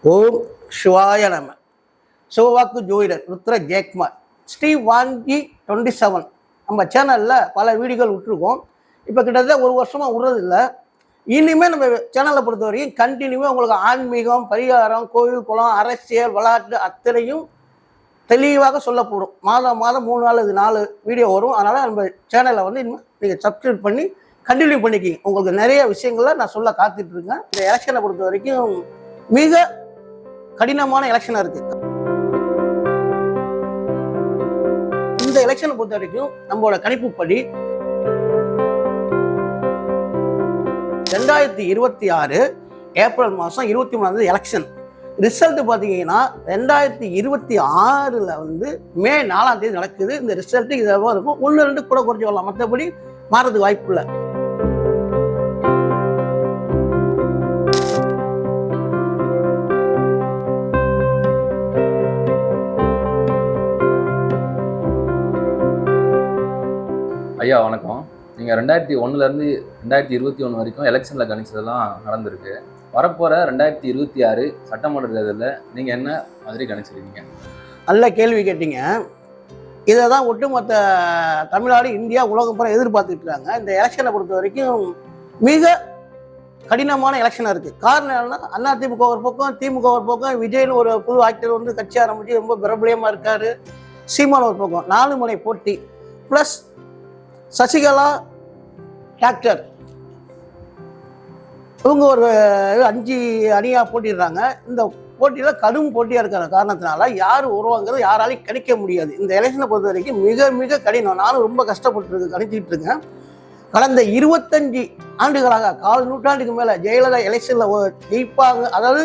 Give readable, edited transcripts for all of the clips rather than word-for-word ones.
ஓம் சிவாய நம. சிவவாக்கு ஜோதிடர் ருத்ர ஜெயக்குமார் ஸ்ரீ வாங்கி 27 நம்ம சேனலில் பல வீடியோகள் விட்டுருக்கோம். இப்போ கிட்டத்தட்ட ஒரு வருஷமாக விடுறதில்லை. இனிமேல் நம்ம சேனலை பொறுத்த வரைக்கும் கண்டினியூவாக உங்களுக்கு ஆன்மீகம், பரிகாரம், கோவில், குளம், அரசியல், விளையாட்டு அத்தனையும் தெளிவாக சொல்லப்படும். மாதம் 3 நாள் இது 4 வீடியோ வரும். அதனால் நம்ம சேனலை இனிமேல் நீங்கள் சப்ஸ்கிரைப் பண்ணி கண்டினியூ பண்ணிக்கிங்க. உங்களுக்கு நிறைய விஷயங்களை நான் சொல்ல காத்துட்ருக்கேன். இந்த எலெக்ஷனை பொறுத்த வரைக்கும் மிக கடினமான எலெக்ஷனாக இருக்கு. இந்த எலெக்ஷனை பொறுத்த வரைக்கும் நம்மளோட கணிப்புப்படி 2026 ஏப்ரல் மாதம் 23 எலெக்ஷன் ரிசல்ட் பார்த்தீங்கன்னா 2026 மே 4 நடக்குது. இந்த ரிசல்ட் இதாக இருக்கும். 1-2 கூட குறைஞ்சி வரலாம், மற்றபடி மாறதுக்கு வாய்ப்பு இல்லை. ஐயா வணக்கம். நீங்கள் 2001லேருந்து 2021 வரைக்கும் எலெக்ஷனில் கணிச்சதெல்லாம் நடந்திருக்கு. வரப்போகிற 2026 சட்டமன்ற தேர்தலில் நீங்கள் என்ன மாதிரி கணிச்சிருக்கீங்க? நல்ல கேள்வி கேட்டீங்க. இதை தான் ஒட்டுமொத்த தமிழ்நாடு, இந்தியா, உலகம் பூரா எதிர்பார்த்துட்டு இருக்காங்க. இந்த எலெக்ஷனை பொறுத்த வரைக்கும் மிக கடினமான எலெக்ஷனாக இருக்குது. காரணம் என்னன்னா, அதிமுக ஒரு பக்கம், திமுக ஒரு பக்கம், விஜய்னு ஒரு புது ஆக்டர் கட்சி ஆரம்பித்து ரொம்ப பிரபலியமாக இருக்கார். சீமான் ஒரு பக்கம், 4 முனை போட்டி. ப்ளஸ் சசிகலா, டாக்டர் இவங்க ஒரு 5 அணியாக போட்டிடுறாங்க. இந்த போட்டியில் கடும் போட்டியாக இருக்கிற காரணத்தினால யார் வருவாங்கிறது யாராலையும் கணிக்க முடியாது. இந்த எலெக்ஷனை பொறுத்த வரைக்கும் மிக மிக கடினம். நானும் ரொம்ப கஷ்டப்பட்டு கணிச்சிட்டு இருக்கேன். கடந்த 25 ஆண்டுகளாக, 1/4 நூற்றாண்டுக்கு மேலே ஜெயலலிதா எலெக்ஷனில் ஜெயிப்பாங்க, அதாவது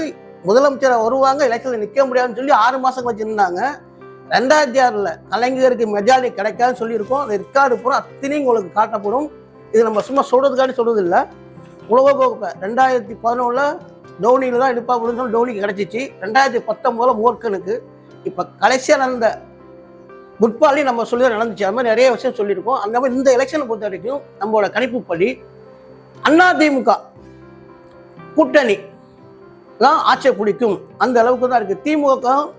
முதலமைச்சரை வருவாங்க, எலெக்ஷனில் நிற்க முடியாதுன்னு சொல்லி 6 மாதம் வச்சுருந்தாங்க. 2006 கலைஞருக்கு மெஜாரிட்டி கிடைக்காதுன்னு சொல்லியிருக்கோம். அந்த ரெக்கார்டு பூரா அத்தனையும் உங்களுக்கு காட்டப்படும். இது நம்ம சும்மா சொல்கிறதுக்காண்டி சொல்கிறது இல்லை. உலகக்கோப்பை 2011 தோனியில் தான் எடுப்பா அப்படின்னு சொல்லி தோனிக்கு கிடைச்சிச்சு. 2019 மோர்கனுக்கு. இப்போ கடைசியாக நடந்த ஃபுட்பாலையும் நம்ம சொல்லி நடந்துச்சு. அது மாதிரி நிறைய விஷயம் சொல்லியிருக்கோம். அந்த மாதிரி இந்த எலெக்ஷனை பொறுத்த வரைக்கும் நம்மளோட கணிப்புப்படி அதிமுக கூட்டணி தான் ஆட்சியை பிடிக்கும், அந்த அளவுக்கு தான் இருக்குது.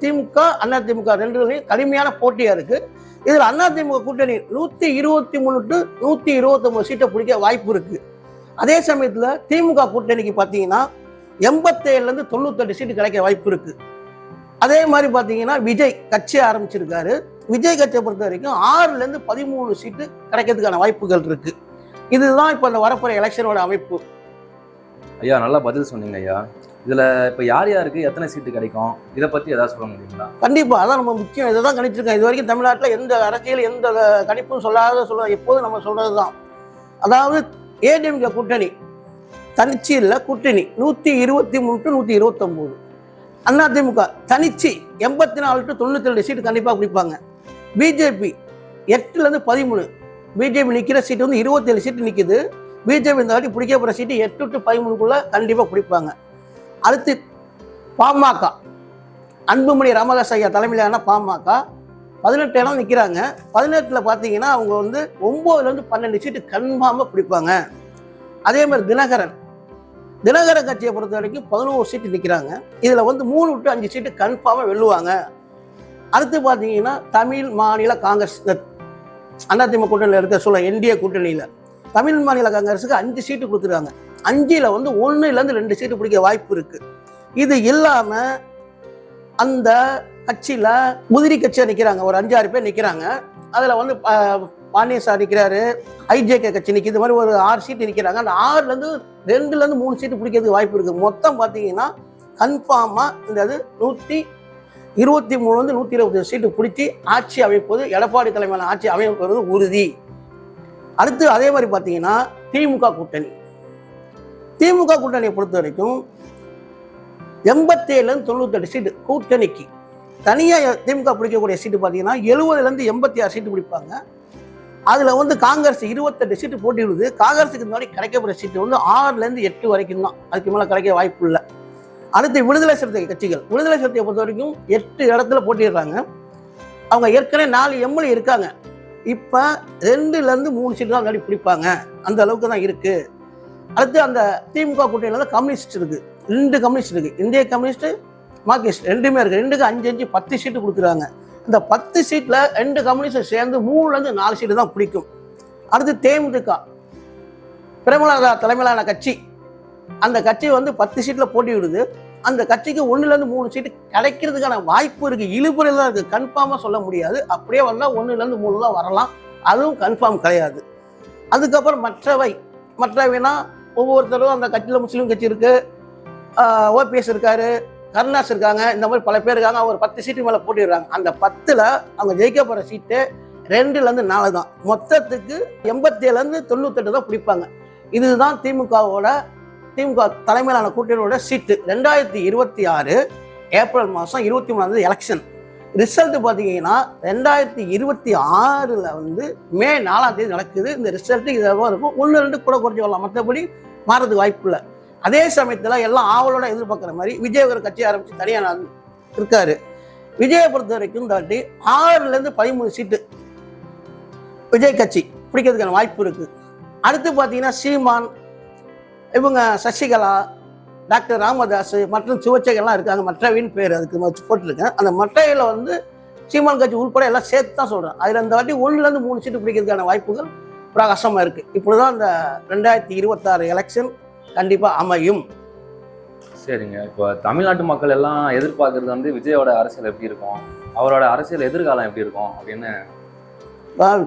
திமுக அதிமுக ரெண்டுலையும் கடுமையான போட்டியாக இருக்குது. இதில் அதிமுக கூட்டணி 123 to 129 சீட்டை பிடிக்க வாய்ப்பு இருக்குது. அதே சமயத்தில் திமுக கூட்டணிக்கு பார்த்தீங்கன்னா 87 to 98 சீட்டு கிடைக்க வாய்ப்பு இருக்குது. அதே மாதிரி பார்த்தீங்கன்னா விஜய் கட்சி ஆரம்பிச்சிருக்காரு. விஜய் கட்சியை பொறுத்த வரைக்கும் 6 to 13 சீட்டு கிடைக்கிறதுக்கான வாய்ப்புகள் இருக்குது. இதுதான் இப்போ இந்த வரப்போகிற எலெக்ஷனோட அமைப்பு. ஐயா நல்லா பதில் சொன்னீங்க ஐயா. இதில் இப்போ யார் யாருக்கு எத்தனை சீட்டு கிடைக்கும், இதை பற்றி எதாவது சொல்ல முடியுங்களா? கண்டிப்பாக, அதான் நம்ம முக்கியம். இதை தான் கணிச்சிருக்கேன். இது வரைக்கும் தமிழ்நாட்டில் எந்த அரசியல் எந்த கணிப்பும் சொல்ல எப்போதும் நம்ம சொல்கிறது தான். அதாவது ஏடிஎம்கே கூட்டணி தனிச்சு இல்லை, கூட்டணி 123 to 129. அதிமுக தனிச்சு 84 to 92 சீட்டு கண்டிப்பாக பிடிப்பாங்க. BJP 8 to 13. பிஜேபி நிற்கிற சீட்டு 27 சீட்டு நிற்குது. பிஜேபி இந்த வாட்டி பிடிக்க போகிற சீட்டு 8 to 13 கண்டிப்பாக பிடிப்பாங்க. அடுத்து பாமக, அன்புமணி ராமதாஸ் ஐயா தலைமையிலான பாமக 18 இடம் நிற்கிறாங்க. 18 பார்த்தீங்கன்னா அவங்க 9 to 12 சீட்டு கன்ஃபார்மாக பிடிப்பாங்க. அதே மாதிரி தினகரன் கட்சியை பொறுத்த வரைக்கும் 11 சீட்டு நிற்கிறாங்க. இதில் 3 to 5 சீட்டு கன்ஃபார்மாக வெல்லுவாங்க. அடுத்து பார்த்தீங்கன்னா தமிழ் மாநில காங்கிரஸ், அதிமுக கூட்டணியில் இருக்க என்டிஏ கூட்டணியில் தமிழ் மாநில காங்கிரஸுக்கு 5 சீட்டு கொடுத்துருக்காங்க. 5ல் 1 to 2 சீட்டு பிடிக்க வாய்ப்பு இருக்கு. இது இல்லாமல் அந்த கட்சியில் முதிரி கட்சியாக நிற்கிறாங்க. ஒரு 5-6 பேர் நிற்கிறாங்க. அதில் பாண்டியசார் நிற்கிறாரு, ஐஜேகே கட்சி நிற்கிது. இது மாதிரி ஒரு 6 சீட்டு நிற்கிறாங்க. அந்த 6 to 2 to 3 சீட்டு பிடிக்கிறதுக்கு வாய்ப்பு இருக்குது. மொத்தம் பார்த்தீங்கன்னா கன்ஃபார்மாக இந்த 123 to 120 சீட்டு பிடிச்சி ஆட்சி அமைப்பது, எடப்பாடி தலைமையிலான ஆட்சி அமைப்பது உறுதி. அடுத்து அதே மாதிரி பார்த்தீங்கன்னா திமுக கூட்டணியை பொறுத்த வரைக்கும் 87 to 98 சீட்டு கூட்டணிக்கு. தனியாக திமுக பிடிக்கக்கூடிய சீட்டு பார்த்தீங்கன்னா 70 to 86 சீட்டு பிடிப்பாங்க. அதில் காங்கிரஸ் 28 சீட்டு போட்டிடுது. காங்கிரஸுக்கு இந்த மாதிரி கிடைக்கப்படுற சீட்டு 6 to 8 வரைக்கும் தான். அதுக்கு மேலே கிடைக்க வாய்ப்பு இல்லை. அடுத்து விடுதலை சிறுத்தை கட்சிகள். விடுதலை சிறுத்தையை பொறுத்த வரைக்கும் 8 இடத்துல போட்டிடுறாங்க. அவங்க ஏற்கனவே 4 எம்எல்ஏ இருக்காங்க. இப்போ 2 to 3 சீட்டு தான் முன்னாடி பிடிப்பாங்க. அந்த அளவுக்கு தான் இருக்குது. அடுத்து அந்த திமுக கூட்டணியில் கம்யூனிஸ்ட் இருக்குது. 2 கம்யூனிஸ்ட் இருக்குது. இந்திய கம்யூனிஸ்ட், மார்க்சிஸ்ட் ரெண்டுமே இருக்குது. 2க்கு 5 5 10 சீட்டு கொடுக்குறாங்க. இந்த 10 சீட்டில் 2 கம்யூனிஸ்ட் சேர்ந்து 3லேருந்து 4 சீட்டு தான் பிடிக்கும். அடுத்து தேமுதிக பிரேமலதா தலைமையிலான கட்சி, அந்த கட்சி வந்து 10 சீட்டில் போட்டி விடுது. அந்த கட்சிக்கு 1லேருந்து 3 சீட்டு கிடைக்கிறதுக்கான வாய்ப்பு இருக்குது. இழுபறியில் தான் இருக்குது, கன்ஃபார்மாக சொல்ல முடியாது. அப்படியே வந்தால் 1லேருந்து 3 தான் வரலாம், அதுவும் கன்ஃபார்ம் கிடையாது. அதுக்கப்புறம் மற்றவைனா ஒவ்வொருத்தரும் அந்த கட்சியில் முஸ்லீம் கட்சி இருக்குது, ஓபிஎஸ் இருக்காரு, கருணாஸ் இருக்காங்க, இந்த மாதிரி பல பேர் இருக்காங்க. அவர் 10 சீட்டு மேலே போட்டிடுறாங்க. அந்த 10ல் அவங்க ஜெயிக்க போகிற சீட்டு 2லேருந்து 4 தான். மொத்தத்துக்கு 87லேருந்து 98 தான் பிடிப்பாங்க. இதுதான் திமுக தலைமையிலான கூட்டணியோட சீட்டு. 2026 ஏப்ரல் மாதம் 23 எலெக்ஷன். ரிசல்ட் பார்த்தீங்கன்னா 2026 வந்து மே 4 நடக்குது. இந்த ரிசல்ட்டு இதாக இருக்கும். 1-2 கூட குறைஞ்சி வரலாம், மற்றபடி மாறதுக்கு வாய்ப்பு இல்லை. அதே சமயத்தில் எல்லாம் ஆவலோட எதிர்பார்க்குற மாதிரி விஜய் ஒரு கட்சி ஆரம்பித்து தனியாக இருக்காரு. விஜயை பொறுத்த வரைக்கும் தாண்டி 6லேருந்து 13 சீட்டு விஜய் கட்சி பிடிக்கிறதுக்கான வாய்ப்பு இருக்குது. அடுத்து பார்த்தீங்கன்னா சீமான், இவங்க சசிகலா, டாக்டர் ராமதாஸ் மற்றும் சுவச்சைகள்லாம் இருக்காங்க. மற்றவின் பேர் அதுக்கு போட்டிருக்கேன். அந்த மற்றையில் வந்து சீமான் கட்சி உள்பட எல்லாம் சேர்த்து தான் சொல்கிறேன். அதில் இந்த வாட்டி 1லேருந்து 3 சீட்டு பிடிக்கிறதுக்கான வாய்ப்புகள் பிரகாசமாக இருக்குது. இப்படி தான் இந்த 2026 எலெக்ஷன் கண்டிப்பாக அமையும். சரிங்க, இப்போ தமிழ்நாட்டு மக்கள் எல்லாம் எதிர்பார்க்கறது வந்து விஜயோட அரசியல் எப்படி இருக்கும், அவரோட அரசியல் எதிர்காலம் எப்படி இருக்கும் அப்படின்னு.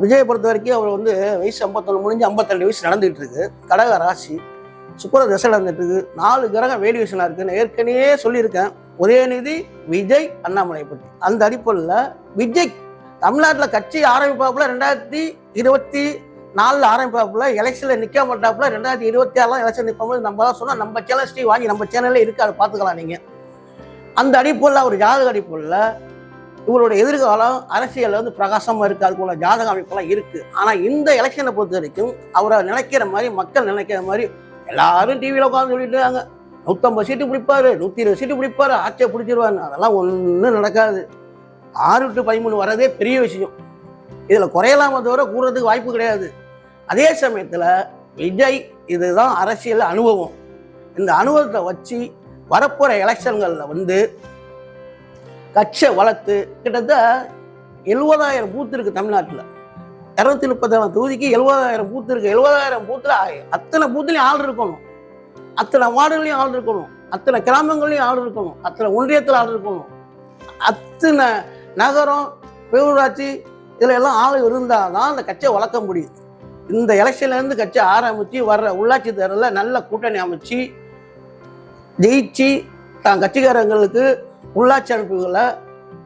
விஜயை பொறுத்த வரைக்கும் அவர் வந்து வயசு 51 முடிஞ்சு 52 வயசு நடந்துகிட்டு இருக்கு. கடக ராசி, சுக்கிர திசை நடந்துட்டு இருக்கு. 4 கிரகம் வேலிவேஷனாக இருக்குன்னு ஏற்கனவே சொல்லியிருக்கேன். உதயநிதி, விஜய், அண்ணாமலை பற்றி. அந்த அடிப்படையில் விஜய் தமிழ்நாட்டில் கட்சி ஆரம்பிப்பாப்புல 2024 ஆரம்பிப்பாப்புல, எலெக்ஷனில் நிற்க மாட்டாப்புல. 2026 எலெக்ஷன் நிற்கும்போது நம்ம தான் சொன்னால் நம்ம சேனல் ஸ்ரீ வாங்கி நம்ம சேனல்லே இருக்குது, அதை பார்த்துக்கலாம் நீங்கள். அந்த அடிப்படையில் ஒரு ஜாதக அடிப்படையில் இவருடைய எதிர்காலம் அரசியலில் வந்து பிரகாசமாக இருக்குது. அதுக்குள்ள ஜாதக அமைப்பெல்லாம் இருக்குது. ஆனால் இந்த எலெக்ஷனை பொறுத்த வரைக்கும் அவரை நினைக்கிற மாதிரி, மக்கள் நினைக்கிற மாதிரி எல்லாரும் டிவியில் உட்காந்து சொல்லிட்டு இருக்காங்க, 150 சீட்டு பிடிப்பாரு, 120 சீட்டு பிடிப்பாரு, ஆட்சியை பிடிச்சிருவாரு. அதெல்லாம் ஒன்றும் நடக்காது. 6 to 13 வரதே பெரிய விஷயம். இதில் குறையலாம தவிர கூடுறதுக்கு வாய்ப்பு கிடையாது. அதே சமயத்தில் விஜய் இதுதான் அரசியல் அனுபவம். இந்த அனுபவத்தை வச்சு வரப்போகிற எலெக்ஷன்களில் வந்து கட்சியை வளர்த்து கிட்டத்தட்ட 70,000 பூத்து இருக்குது தமிழ்நாட்டில். 237 தொகுதிக்கு 70,000 பூத்து இருக்குது. 70,000 பூத்தில் அத்தனை பூத்துலையும் ஆள் இருக்கணும், அத்தனை வார்டுகளையும் ஆள் இருக்கணும், அத்தனை கிராமங்கள்லையும் ஆள் இருக்கணும், அத்தனை ஒன்றியத்தில் ஆள் இருக்கணும், அத்தனை நகரம் பேரூராட்சி இதில் எல்லாம் ஆள் இருந்தால் தான் அந்த கட்சியை வளர்க்க முடியும். இந்த எலெக்ஷன்லேருந்து கட்சி ஆரம்பித்து வர்ற உள்ளாட்சி தேர்தலில் நல்ல கூட்டணி அமைச்சு ஜெயிச்சு தான் கட்சிக்காரங்களுக்கு உள்ளாட்சி அமைப்புகளை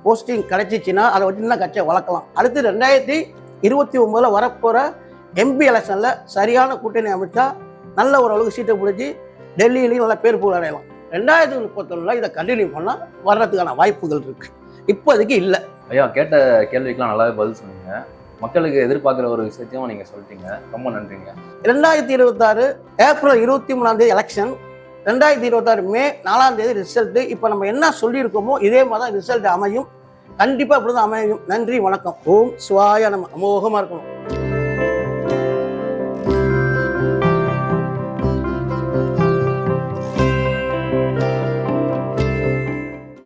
போஸ்டிங் கிடைச்சிச்சின்னா அதை வச்சு தான் கட்சியை வளர்க்கலாம். அடுத்து 2029 வரப்போகிற எம்பி எலெக்ஷனில் சரியான கூட்டணி அமைச்சா நல்ல ஓரளவுக்கு சீட்டை பிடிச்சி டெல்லியிலையும் நல்ல பேர் புகழ் அடையலாம். 2031 இதை கண்டினியூ பண்ணால் வர்றதுக்கான வாய்ப்புகள் இருக்குது. இப்போதைக்கு இல்லை. ஐயா, கேட்ட கேள்விக்கெல்லாம் நல்லாவே பதில் சொன்னீங்க. மக்களுக்கு எதிர்பார்க்குற ஒரு விஷயத்தையும் நீங்கள் சொல்லிட்டீங்க. ரொம்ப நன்றிங்க. 2026 ஏப்ரல் 23 எலெக்ஷன், 2026 மே 4 ரிசல்ட்டு. இப்போ நம்ம என்ன சொல்லியிருக்கோமோ இதே மாதிரி தான் ரிசல்ட் அமையும். கண்டிப்பாக அப்படி தான் அமையும். நன்றி, வணக்கம். ஓம் சிவாய நம. அமோகமாக இருக்கணும்.